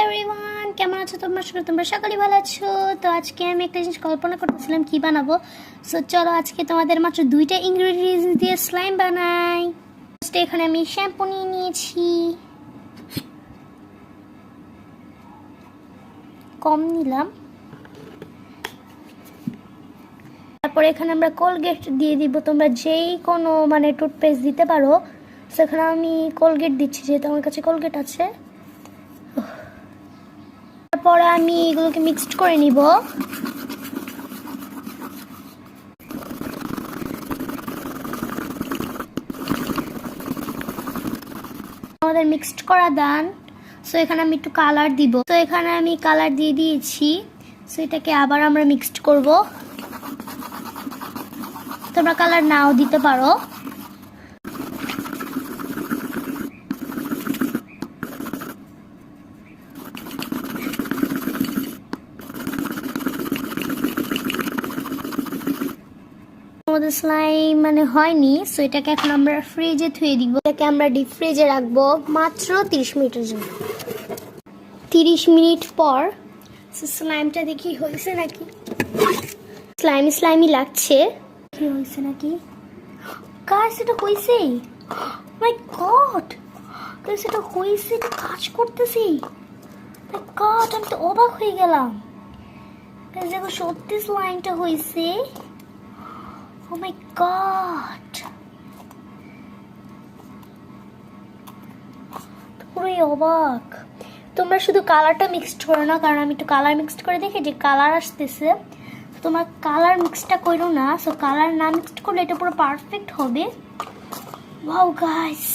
Everyone, কেমন আছো তোমরা? তোমরা সকলেই ভালো আছো। তো আজকে আমি একটা জিনিস কল্পনা করতেছিলাম কি বানাবো। সো চলো আজকে তোমাদের মাত্র 2টা ইনগ্রেডিয়েন্টস দিয়ে স্লাইম বানাই। ফার্স্টে এখানে আমি শ্যাম্পু নিয়ে নিয়েছি, কম নিলাম। তারপরে এখানে আমরা কোলগেট দিয়ে দিব, তোমরা যেই কোনো টুথপেস্ট দিতে পারো। সেখানে আমি কোলগেট দিচ্ছি যেহেতু আমার কাছে কোলগেট আছে। তারপরে আমি এগুলোকে মিক্সড করে নিব। আমাদের মিক্সড করা ডান। সো এখানে আমি একটু কালার দিব। তো এখানে আমি কালার দিয়ে দিয়েছি। সো এটাকে আবার আমরা মিক্সড করব। তোমরা কালার নাও দিতে পারো। আমাদের স্লাইম হয়নি। সো এটাকে এখন আমরা ফ্রিজে থুয়ে দিব। এটাকে আমরা ডিপ ফ্রিজে রাখবো মাত্র 30 মিনিটের জন্য। 30 মিনিট পর স্লাইমটা দেখি হয়েছে নাকি। স্লাইমি স্লাইমি লাগছে, কি হয়েছে নাকি। গাইস এটা হয়েছে, মাই গড গাইস এটা হয়েছে, এটা কাজ করতেছে। মাই গড আমি তো অবাক হয়ে গেলাম। গাইস দেখো সত্যি স্লাইমটা হয়েছে। Oh my god! পুরোই অবাক। তোমরা শুধু কালারটা মিক্সড করো না, কারণ আমি একটু কালার মিক্সড করে দেখি যে কালার আসতেছে। তোমার কালার মিক্সটা করো না। সো কালার না মিক্সড করলে এটা পুরো পারফেক্ট হবে। ওয়াও গাইস,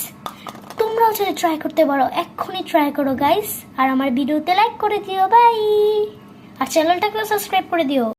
তোমরাও যদি ট্রাই করতে পারো, এক্ষুনি ট্রাই করো গাইস। আর আমার ভিডিওতে লাইক করে দিও, বাই। আর চ্যানেলটাকেও সাবস্ক্রাইব করে দিও।